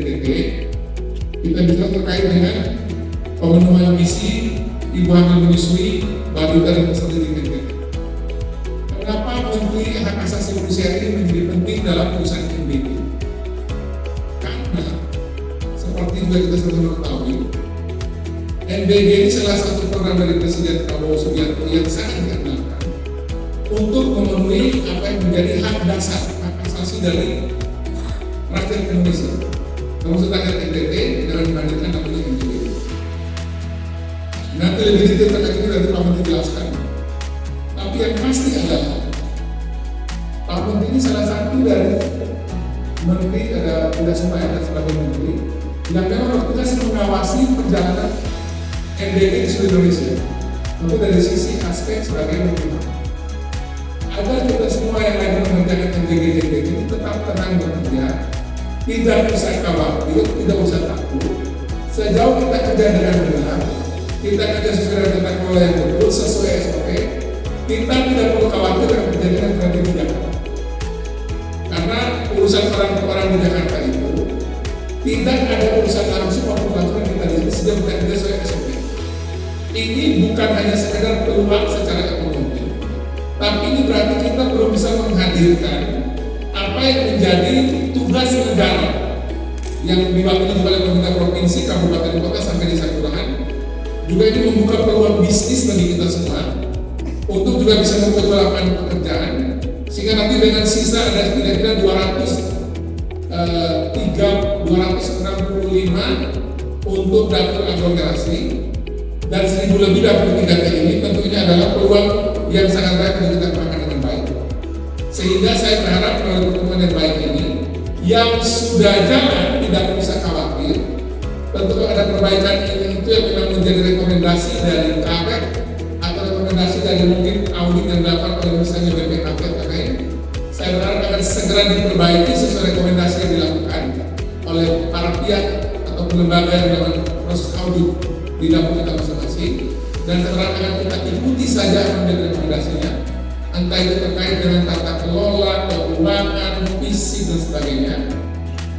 NTT, kita bicara terkait dengan pemenuhan misi ibu hamil menyusui, balita dan peserta didik NTT. Kenapa Menteri Hak Asasi Manusia ini menjadi penting dalam urusan NBG? Karena seperti juga kita sama-sama ketahui, NBG ini salah satu program dari Presiden Prabowo Subianto yang sangat diandalkan untuk memenuhi apa yang menjadi hak dasar, hak asasi dari rakyat Indonesia. Termasuk rakyat NTT dengan dibandingkan namanya NBG. Nanti lebih detail terkait ini nanti Pak Menteri jelaskan. Tapi yang pasti adalah Pak Menteri ini salah satu dari menteri, tidak semua ada sebagai menteri yang memang bertugas mengawasi perjalanan NBG di seluruh Indonesia. Tentu dari sisi aspek sebagai menteri, agar kita semua yang lagi mengerjakan NBG ini tetap tenang bekerja, tidak usah khawatir, tidak usah takut. Sejauh kita kerja dengan benar, kita kerja sesuai dengan tata kelola yang betul, sesuai SOP, kita tidak perlu khawatir dengan kejadian yang terjadi di Jakarta. Karena urusan orang per orang di Jakarta itu tidak ada urusan langsung maupun peraturan kita di sini sejauh kita kerja sesuai SOP. Ini bukan hanya sekedar peluang secara ekonomi, tapi ini berarti kita belum bisa menghadirkan apa yang menjadi tugas negara yang diwakili oleh pemerintah provinsi, kabupaten, kota sampai desa kelurahan. Juga ini membuka peluang bisnis bagi kita semua untuk juga bisa membuka lapangan pekerjaan, sehingga nanti dengan sisa ada kira-kira 265 untuk dapur aglomerasi dan 1000 lebih dapur 3T ini tentunya adalah peluang yang sangat baik untuk kita gunakan dengan baik. Sehingga saya berharap melalui pertemuan yang baik ini, yang sudah jalan tidak usah khawatir. Tentu ada perbaikan ini itu yang memang menjadi rekomendasi dari KPK atau rekomendasi dari mungkin audit yang dilakukan oleh misalnya BPKP terkait. Saya berharap akan segera diperbaiki sesuai rekomendasi yang dilakukan oleh para pihak atau lembaga yang dalam proses audit di dapur kita masing-masing, dan segera akan kita ikuti saja apa yang rekomendasinya, entah itu terkait dengan tata kelola, keuangan, visi dan sebagainya.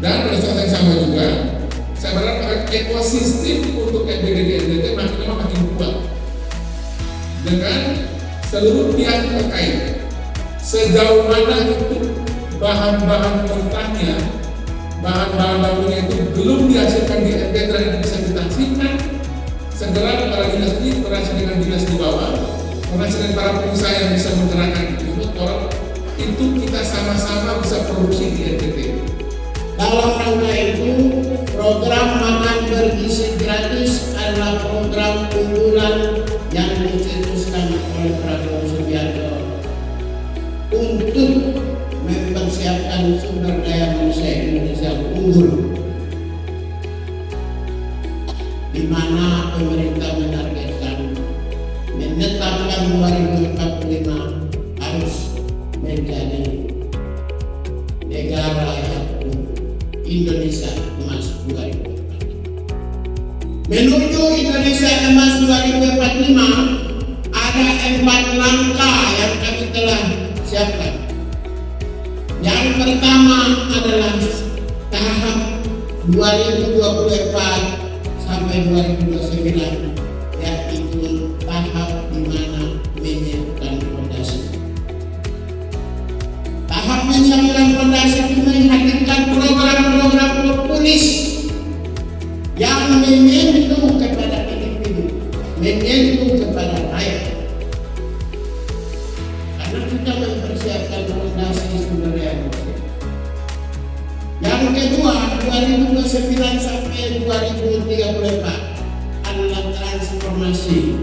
Dan pada saat yang sama juga, saya berharap ekosistem untuk NBG di NTT makin kuat dengan seluruh pihak terkait. Sejauh mana itu bahan-bahan mentahnya, bahan-bahan bakunya itu belum dihasilkan di NTT dan bisa ditafsirkan, segera para dinas ini berhasil dengan dinas di bawah, berhasil dengan para pengusaha yang bisa menggerakkan itu kita sama-sama bisa produksi di NTT. Dalam rangka itu, program makan bergizi gratis adalah program unggulan yang dicetuskan oleh Prabowo Subianto untuk mempersiapkan sumber daya manusia Indonesia unggul, di mana pemerintah menetapkan 2045 harus menjadi negara yang Indonesia Emas 2045. Menuju Indonesia Emas 2045 ada 4 langkah yang kami telah siapkan. Yang pertama adalah tahap 2024 sampai 2029, yaitu tahap di mana menyiapkan fondasi. Tahap menyiapkan fondasi itu menghadirkan program-program populis yang menyentuh kepada individu, menyentuh kepada rakyat. Karena kita mempersiapkan fondasi sumber daya manusia. Yang kedua, 2029 sampai 2034 adalah transformasi.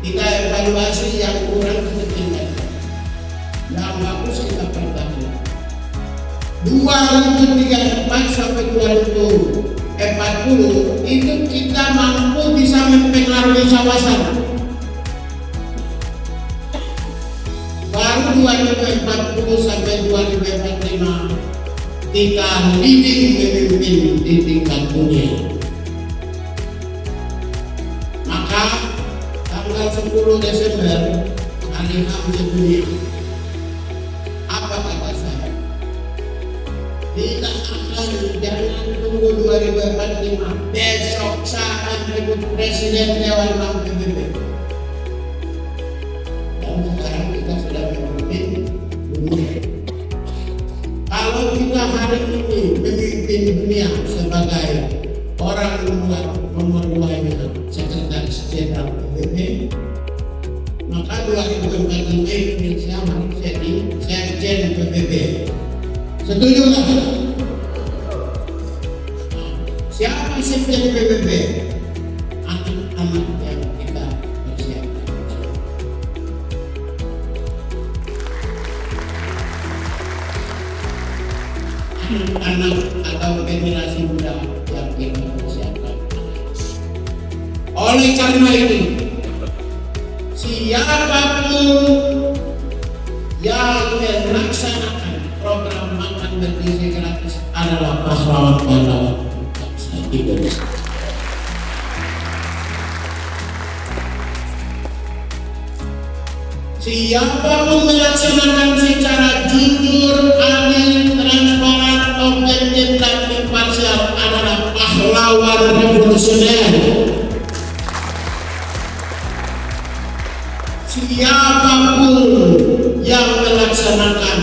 Kita evaluasi yang kurang kita tingkatkan, yang bagus kita pertahankan. 2034 sampai 2040 itu kita mampu bisa mempengaruhi kawasan. Baru 2040 sampai 2045 kita leading pemimpin di tingkat dunia. Maka tanggal 10 Desember hari HAM sedunia, apa kata saya? Tidak akan Jangan tunggu 2045. Besok saat rebut presiden Dewan Ham PBB. Dan sekarang kita sudah memimpin dunia. Kalau kita hari ini memimpin dunia sebagai orang nomor 2-nya Sekretaris Jenderal PBB, maka 2045 Indonesia harus jadi Sekjen PBB. Setuju nggak? Siapa Sekjen PBB? Anak-anak yang kita persiapkan. Anak atau generasi muda yang kita persiapkan. Oleh karena itu, siapapun yang melaksanakan program makan bergizi gratis adalah pahlawan bangsa Indonesia. Siapapun melaksanakan secara jujur, adil, transparan, objektif, dan imparsial adalah pahlawan revolusioner. Siapapun yang melaksanakan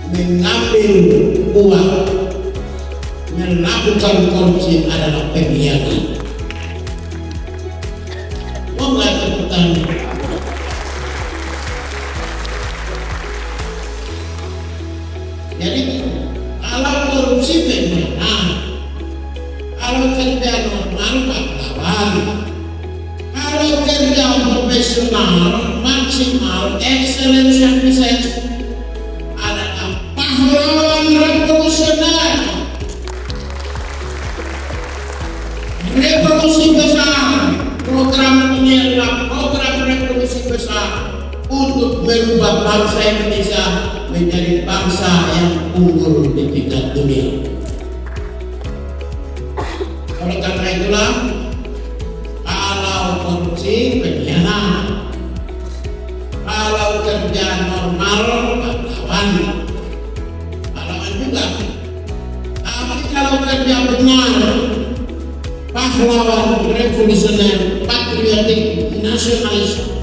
mengambil uang, melakukan korupsi adalah pengkhianat. Mau nggak tepuk tangan? Jadi kalau korupsi pengkhianat, kalau kerja normal pahlawan, kalau kerja profesional maksimal excellence yang bisa adalah pahlawan revolusioner. Revolusi besar, program ini adalah program revolusi besar untuk merubah bangsa Indonesia menjadi bangsa yang unggul di tingkat dunia. Oleh karena itulah, kalau korupsi pengkhianat, kalau kerja normal pahlawan juga. Tapi kalau kerja benar, pahlawan revolusioner, patriotik, nasionalis,